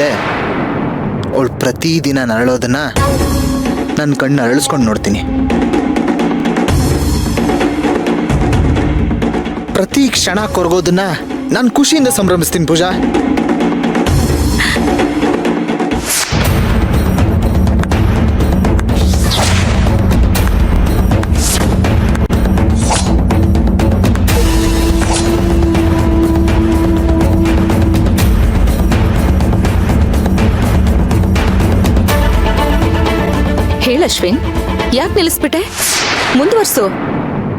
ಮುಂದೆ ಅವಳು ಪ್ರತಿದಿನ ನರಳೋದನ್ನ ನನ್ನ ಕಣ್ಣು ಅರಳಿಸ್ಕೊಂಡು ನೋಡ್ತೀನಿ. ಪ್ರತಿ ಕ್ಷಣ ಕೊರಗೋದನ್ನ ನಾನು ಖುಷಿಯಿಂದ ಸಂಭ್ರಮಿಸ್ತೀನಿ ಪೂಜಾ. ಹೇಳ ಅಶ್ವಿನ್, ಯಾಕೆ ನಿಲ್ಲಿಸ್ಬಿಟ್ಟೆ? ಮುಂದುವರ್ಸು.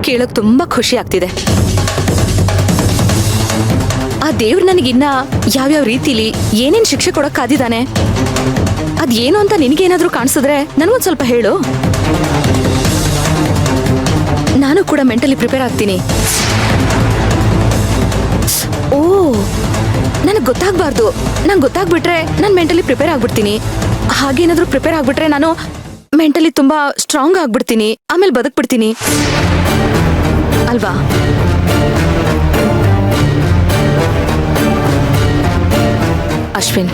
ಕೇಳಕ್ ತುಂಬಾ ಖುಷಿ ಆಗ್ತಿದೆ. ಆ ದೇವ್ರು ನನಗಿನ್ನ ಯಾವ್ಯಾವ ರೀತಿಲಿ ಏನೇನ್ ಶಿಕ್ಷೆ ಕೊಡಕ್ ಕಾದಿದ್ದಾನೆ ಅದೇನು ಅಂತ ನಿನಗೇನಾದ್ರೂ ಕಾಣಿಸಿದ್ರೆ ನನಗೊಂದ್ ಸ್ವಲ್ಪ ಹೇಳು. ನಾನು ಕೂಡ ಮೆಂಟಲಿ ಪ್ರಿಪೇರ್ ಆಗ್ತೀನಿ. ಓ, ನನಗೆ ಗೊತ್ತಾಗ್ಬಾರ್ದು. ನಂಗೆ ಗೊತ್ತಾಗ್ಬಿಟ್ರೆ ನಾನು ಮೆಂಟಲಿ ಪ್ರಿಪೇರ್ ಆಗ್ಬಿಡ್ತೀನಿ. ಹಾಗೇನಾದ್ರೂ ಪ್ರಿಪೇರ್ ಆಗ್ಬಿಟ್ರೆ ನಾನು ಮೆಂಟಲಿ ತುಂಬಾ ಸ್ಟ್ರಾಂಗ್ ಆಗ್ಬಿಡ್ತೀನಿ, ಆಮೇಲೆ ಬದುಕ್ಬಿಡ್ತೀನಿ ಅಲ್ವಾ? ಅಶ್ವಿನ್,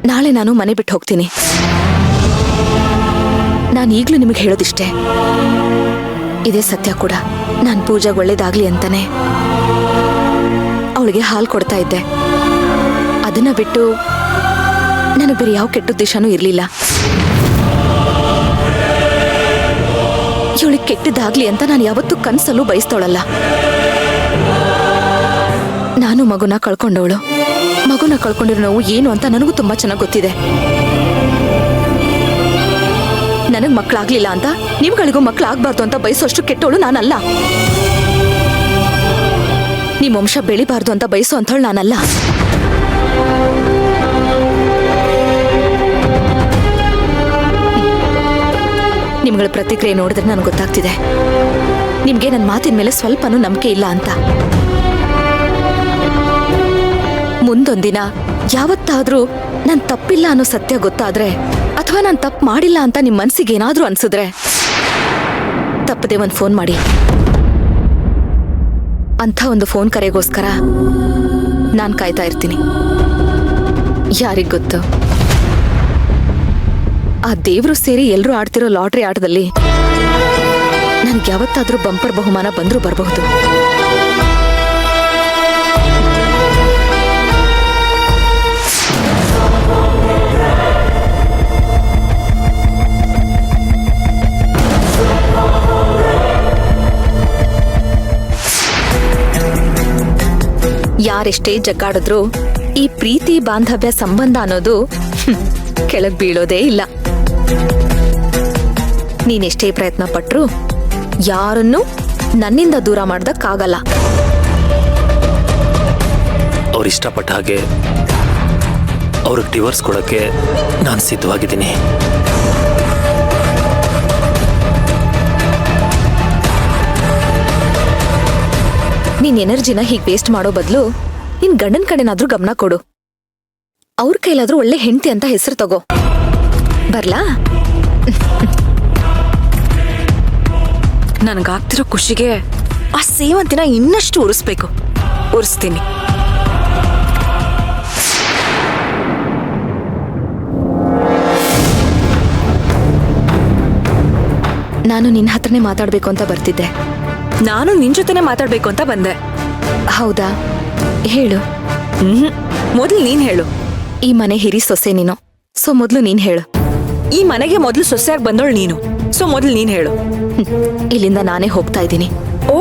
ನಾಳೆ ನಾನು ಮನೆ ಬಿಟ್ಟು ಹೋಗ್ತೀನಿ. ನಾನು ಈಗ್ಲೂ ನಿಮಗೆ ಹೇಳೋದಿಷ್ಟೇ, ಇದೇ ಸತ್ಯ ಕೂಡ. ನಾನು ಪೂಜಾಗ್ ಒಳ್ಳೇದಾಗ್ಲಿ ಅಂತಾನೆ ಅವಳಿಗೆ ಹಾಲು ಕೊಡ್ತಾ ಇದ್ದೆ. ಅದನ್ನ ಬಿಟ್ಟು ನನಗೆ ಬೇರೆ ಯಾವ ಕೆಟ್ಟ ಉದ್ದೇಶನೂ ಇರಲಿಲ್ಲ. ಇವಳಿಗೆ ಕೆಟ್ಟದಾಗ್ಲಿ ಅಂತ ನಾನು ಯಾವತ್ತೂ ಕನಸಲ್ಲೂ ಬಯಸ್ತೋಳಲ್ಲ. ನಾನು ಮಗುನ ಕಳ್ಕೊಂಡವಳು. ಮಗುನ ಕಳ್ಕೊಂಡಿರೋ ನೋವು ಏನು ಅಂತ ನನಗೂ ತುಂಬಾ ಚೆನ್ನಾಗಿ ಗೊತ್ತಿದೆ. ನನಗ್ ಮಕ್ಕಳಾಗ್ಲಿಲ್ಲ ಅಂತ ನಿಮ್ಗಳಿಗೂ ಮಕ್ಕಳಾಗ್ಬಾರ್ದು ಅಂತ ಬಯಸೋಷ್ಟು ಕೆಟ್ಟವಳು ನಾನಲ್ಲ. ನಿಮ್ ವಂಶ ಬೆಳಿಬಾರ್ದು ಅಂತ ಬಯಸೋ ಅಂಥವಳು ನಾನಲ್ಲ. ನಿಮ್ಗಳ ಪ್ರತಿಕ್ರಿಯೆ ನೋಡಿದ್ರೆ ನನಗೆ ಗೊತ್ತಾಗ್ತಿದೆ ನಿಮ್ಗೆ ನನ್ನ ಮಾತಿನ ಮೇಲೆ ಸ್ವಲ್ಪನೂ ನಂಬಿಕೆ ಇಲ್ಲ ಅಂತ. ಮುಂದೊಂದಿನ ಯಾವತ್ತಾದ್ರೂ ನಾನ್ ತಪ್ಪಿಲ್ಲ ಅನ್ನೋ ಸತ್ಯ ಗೊತ್ತಾದ್ರೆ, ಅಥವಾ ನಾನ್ ತಪ್ಪು ಮಾಡಿಲ್ಲ ಅಂತ ನಿಮ್ ಮನ್ಸಿಗೆ ಏನಾದ್ರೂ ಅನ್ಸಿದ್ರೆ ತಪ್ಪದೆ ಒಂದ್ ಫೋನ್ ಮಾಡಿ. ಅಂಥ ಒಂದು ಫೋನ್ ಕರೆಗೋಸ್ಕರ ನಾನ್ ಕಾಯ್ತಾ ಇರ್ತೀನಿ. ಯಾರಿಗ್ ಗೊತ್ತು, ಆ ದೇವ್ರು ಸೇರಿ ಎಲ್ರೂ ಆಡ್ತಿರೋ ಲಾಟ್ರಿ ಆಟದಲ್ಲಿ ನನ್ಗೆ ಯಾವತ್ತಾದ್ರೂ ಬಂಪರ್ ಬಹುಮಾನ ಬಂದ್ರೂ ಬರಬಹುದು. ಯಾರೆಷ್ಟೇ ಜಗ್ಗಾಡಿದ್ರು ಈ ಪ್ರೀತಿ ಬಾಂಧವ್ಯ ಸಂಬಂಧ ಅನ್ನೋದು ಕೆಳಗ್ ಬೀಳೋದೇ ಇಲ್ಲ. ನೀನೆಷ್ಟೇ ಪ್ರಯತ್ನ ಪಟ್ರು ಯಾರನ್ನೂ ನನ್ನಿಂದ ದೂರ ಮಾಡ್ದಕ್ಕಾಗಲ್ಲ. ಅವ್ರು ಇಷ್ಟಪಟ್ಟ ಹಾಗೆ ಅವ್ರಿಗೆ ಡಿವೋರ್ಸ್ ಕೊಡಕ್ಕೆ ನಾನು ಸಿದ್ಧವಾಗಿದ್ದೀನಿ. ನಿನ್ ಎನರ್ಜಿನ ಹೀಗೆ ವೇಸ್ಟ್ ಮಾಡೋ ಬದಲು ನಿನ್ ಗಂಡನ್ ಕಡೆನಾದ್ರೂ ಗಮನ ಕೊಡು. ಅವ್ರ ಕೈಲಾದ್ರೂ ಒಳ್ಳೆ ಹೆಂಡತಿ ಅಂತ ಹೆಸರು ತಗೋ. ಬರ್ಲಾ? ನನಗಾಗ್ತಿರೋ ಖುಷಿಗೆ ಆ ಸೇವಂತಿನ ಇನ್ನಷ್ಟು ಉರಿಸ್ಬೇಕು. ಉರಿಸ್ತೀನಿ. ನಾನು ನಿನ್ನ ಹತ್ರನೇ ಮಾತಾಡ್ಬೇಕು ಅಂತ ಬರ್ತಿದ್ದೆ. ನಾನು ನಿನ್ ಜೊತೆನೆ ಮಾತಾಡ್ಬೇಕು ಅಂತ ಬಂದೆ. ಹೌದಾ? ಹೇಳು. ಮೊದ್ಲು ನೀನ್ ಹೇಳು. ಈ ಮನೆ ಹಿರಿ ಸೊಸೆ ನೀನು, ಸೊ ಮೊದ್ಲು ನೀನ್ ಹೇಳು. ಈ ಮನೆಗೆ ಮೊದ್ಲು ಸೊಸೆಯಾಗಿ ಬಂದೋಳು ನೀನು, ಸೊ ಮೊದ್ಲು ನೀನ್ ಹೇಳು. ಇಲ್ಲಿಂದ ನಾನೇ ಹೋಗ್ತಾ ಇದ್ದೀನಿ. ಓ,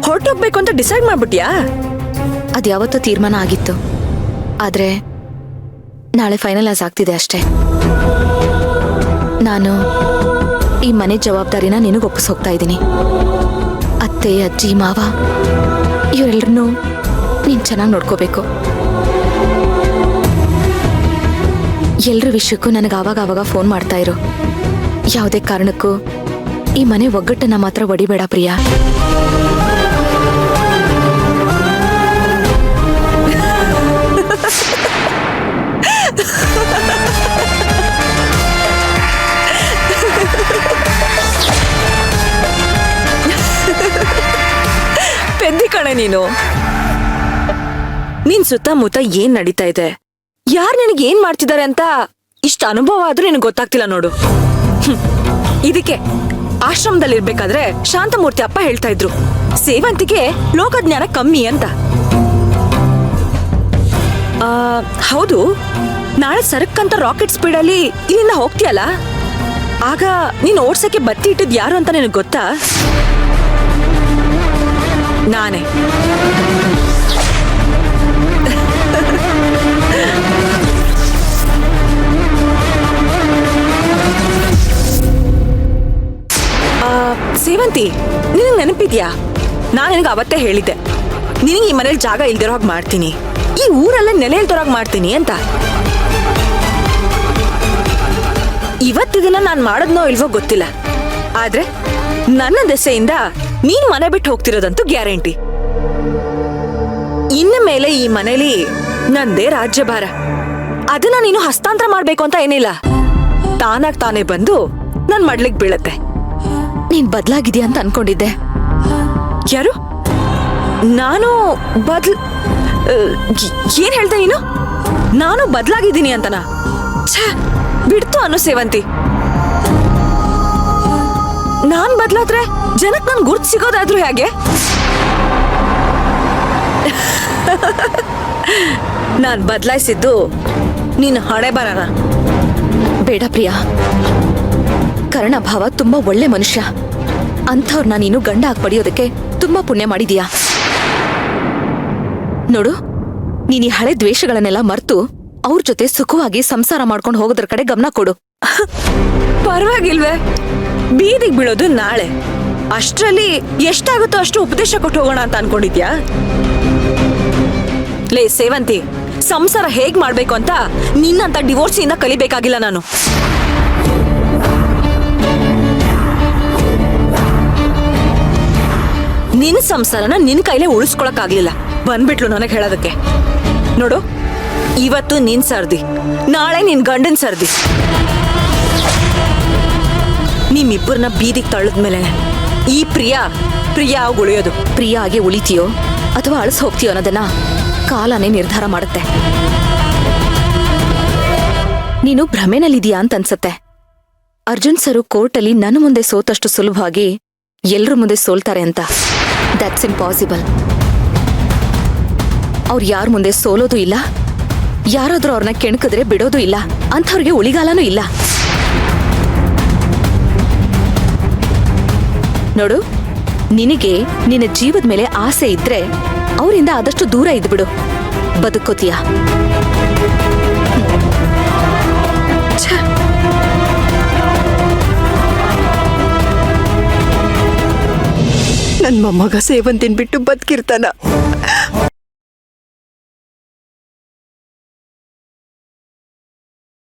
ಹೊರಟೋಗ್ಬೇಕು ಅಂತ ಡಿಸೈಡ್ ಮಾಡ್ಬಿಟ್ಯಾ? ಅದ್ಯಾವತ್ತೂ ತೀರ್ಮಾನ ಆಗಿತ್ತು, ಆದ್ರೆ ನಾಳೆ ಫೈನಲೈಸ್ ಆಗ್ತಿದೆ ಅಷ್ಟೇ. ನಾನು ಈ ಮನೆ ಜವಾಬ್ದಾರಿನ ನಿನಗೆ ಒಪ್ಪಿಸ್ ಹೋಗ್ತಾ ಇದ್ದೀನಿ. ಅತ್ತೆ, ಅಜ್ಜಿ, ಮಾವ ಇವರೆಲ್ಲರನ್ನೂ ನೀನ್ ಚೆನ್ನಾಗಿ ನೋಡ್ಕೋಬೇಕು. ಎಲ್ರ ವಿಷಯಕ್ಕೂ ನನಗೆ ಆವಾಗ ಫೋನ್ ಮಾಡ್ತಾ ಇರು. ಯಾವುದೇ ಕಾರಣಕ್ಕೂ ಈ ಮನೆ ಒಗ್ಗಟ್ಟನ್ನ ಮಾತ್ರ ಒಡಿಬೇಡ ಪ್ರಿಯಾ. ಪೆದ್ದಿ ಕಣೆ ನೀನು. ನೀನ್ ಸುತ್ತಮುತ್ತ ಏನ್ ನಡೀತಾ ಇದೆ, ಯಾರು ನಿನಗೆ ಏನ್ ಮಾಡ್ತಿದ್ದಾರೆ ಅಂತ ಇಷ್ಟ ಅನುಭವ ಆದ್ರೂ ನಿನಗೆ ಗೊತ್ತಾಗ್ತಿಲ್ಲ ನೋಡು. ಇದಕ್ಕೆ ಆಶ್ರಮದಲ್ಲಿ ಇರ್ಬೇಕಾದ್ರೆ ಶಾಂತಮೂರ್ತಿ ಅಪ್ಪ ಹೇಳ್ತಾ ಇದ್ರು, ಸೇವಂತಿಗೆ ಲೋಕಜ್ಞಾನ ಕಮ್ಮಿ ಅಂತ. ಹೌದು, ನಾಳೆ ಸರಕ್ಕಂತ ರಾಕೆಟ್ ಸ್ಪೀಡ್ ಅಲ್ಲಿ ಇಲ್ಲಿಂದ ಹೋಗ್ತೀಯಲ್ಲ, ಆಗ ನೀನ್ ಓಡ್ಸಕ್ಕೆ ಬತ್ತಿ ಇಟ್ಟಿದ್ ಯಾರು ಅಂತ ನಿನಗೆ ಗೊತ್ತಾ? ನಾನೇ. ಸೇವಂತಿ, ನಿನಗೆ ನೆನಪಿದ್ಯಾ? ನಾನು ನಿನಗೆ ಅವತ್ತೇ ಹೇಳಿದ್ದೆ, ನಿನಗೆ ಈ ಮನೇಲಿ ಜಾಗ ಇಲ್ದಿರೋ ಹಾಗೆ ಮಾಡ್ತೀನಿ, ಈ ಊರಲ್ಲೇ ನೆಲೆ ಇಲ್ದಿರೋಗ್ ಮಾಡ್ತೀನಿ ಅಂತ. ಇವತ್ತಿದನ್ನ ನಾನು ಮಾಡೋದ್ನೋ ಇಲ್ವೋ ಗೊತ್ತಿಲ್ಲ, ಆದ್ರೆ ನನ್ನ ದೆಸೆಯಿಂದ ನೀನ್ ಮನೆ ಬಿಟ್ಟು ಹೋಗ್ತಿರೋದಂತೂ ಗ್ಯಾರಂಟಿ. ಇನ್ನು ಮೇಲೆ ಈ ಮನೇಲಿ ನಂದೇ ರಾಜ್ಯಭಾರ. ಅದನ್ನ ನೀನು ಹಸ್ತಾಂತರ ಮಾಡ್ಬೇಕು ಅಂತ ಏನಿಲ್ಲ, ತಾನಾಗ್ ತಾನೇ ಬಂದು ನನ್ ಮಡ್ಲಿಗ್ ಬೀಳತ್ತೆ. ನೀನ್ ಬದ್ಲಾಗಿದ್ಯಾ ಅಂತ ಅನ್ಕೊಂಡಿದ್ದೆ. ಯಾರು? ನಾನು ಏನ್ ಹೇಳ್ದೆ ನೀನು? ನಾನು ಬದ್ಲಾಗಿದ್ದೀನಿ ಅಂತನಾ? ಛೇ, ಬಿಡ್ತು ಅನ್ನು ಸೇವಂತಿ. ನಾನ್ ಬದ್ಲಾದ್ರೆ ಜನಕ್ ನನ್ ಗುರ್ತು ಸಿಗೋದಾದ್ರೂ ಹೇಗೆ? ನಾನ್ ಬದ್ಲಾಯಿಸಿದ್ದು ನಿನ್ನ ಹಣೆ ಬರಣ. ಬೇಡ ಪ್ರಿಯಾ, ಕರ್ಣಭಾವ ತುಂಬಾ ಒಳ್ಳೆ ಮನುಷ್ಯ. ಅಂಥವ್ರನ್ನ ನೀನು ಗಂಡ ಆಗಿ ಪಡೆಯೋದಕ್ಕೆ ತುಂಬಾ ಪುಣ್ಯ ಮಾಡಿದೀಯಾ. ನೋಡು, ನೀನ್ ಈ ಹಳೆ ದ್ವೇಷಗಳನ್ನೆಲ್ಲ ಮರ್ತು ಅವ್ರ ಜೊತೆ ಸುಖವಾಗಿ ಸಂಸಾರ ಮಾಡ್ಕೊಂಡು ಹೋಗೋದ್ರ ಕಡೆ ಗಮನ ಕೊಡು. ಪರವಾಗಿಲ್ವೇ? ಬೀದಿಗೆ ಬೀಳೋದು ನಾಳೆ, ಅಷ್ಟ್ರಲ್ಲಿ ಎಷ್ಟಾಗುತ್ತೋ ಅಷ್ಟು ಉಪದೇಶ ಕೊಟ್ಟು ಹೋಗೋಣ ಅಂತ ಅನ್ಕೊಂಡಿದ್ಯಾ? ಲೇ ಸೇವಂತಿ, ಸಂಸಾರ ಹೇಗ್ ಮಾಡ್ಬೇಕು ಅಂತ ನಿನ್ನಂತ ಡಿವೋರ್ಸಿಂದ ಕಲಿಬೇಕಾಗಿಲ್ಲ ನಾನು. ನಿನ್ ಸಂಸಾರನ ನಿನ್ ಕೈಲೇ ಉಳಿಸ್ಕೊಳಕ್ಕಾಗ್ಲಿಲ್ಲ, ಬಂದ್ಬಿಟ್ಲು ನನಗೆ ಹೇಳೋದಕ್ಕೆ. ನೋಡು, ಇವತ್ತು ನಿನ್ ಸರ್ದಿ, ನಾಳೆ ನಿನ್ ಗಂಡನ್ ಸರ್ದಿ. ನಿಮ್ಮಿಬ್ಬರನ್ನ ಬೀದಿಗೆ ತಳ್ಳದ್ಮೇಲೆ ಈ ಪ್ರಿಯಾ ಉಳಿಯೋದು. ಪ್ರಿಯಾ ಆಗಿ ಉಳಿತೀಯೋ ಅಥವಾ ಅಳಿಸ್ ಹೋಗ್ತೀಯೋ ಅನ್ನೋದನ್ನ ಕಾಲನೇ ನಿರ್ಧಾರ ಮಾಡುತ್ತೆ. ನೀನು ಭ್ರಮೆನಲ್ಲಿದೀಯಾ ಅಂತ ಅನ್ಸತ್ತೆ. ಅರ್ಜುನ್ ಸರು ಕೋರ್ಟಲ್ಲಿ ನನ್ನ ಮುಂದೆ ಸೋತಷ್ಟು ಸುಲಭವಾಗಿ ಎಲ್ರ ಮುಂದೆ ಸೋಲ್ತಾರೆ ಅಂತ. That's impossible. ಅವ್ರು ಯಾರ ಮುಂದೆ ಸೋಲೋದು ಇಲ್ಲ, ಯಾರಾದ್ರೂ ಅವ್ರನ್ನ ಕೆಣಕಿದ್ರೆ ಬಿಡೋದು ಇಲ್ಲ, ಅಂಥವ್ರಿಗೆ ಉಳಿಗಾಲನೂ ಇಲ್ಲ. ನೋಡು, ನಿನಗೆ ನಿನ್ನ ಜೀವದ ಮೇಲೆ ಆಸೆ ಇದ್ರೆ ಅವರಿಂದ ಆದಷ್ಟು ದೂರ ಇದ್ಬಿಡು, ಬದುಕೋತೀಯ. ನನ್ ಮೊಮ್ಮಗ ಸೇವಂತಿನ್ ಬಿಟ್ಟು ಬದುಕಿರ್ತಾನ.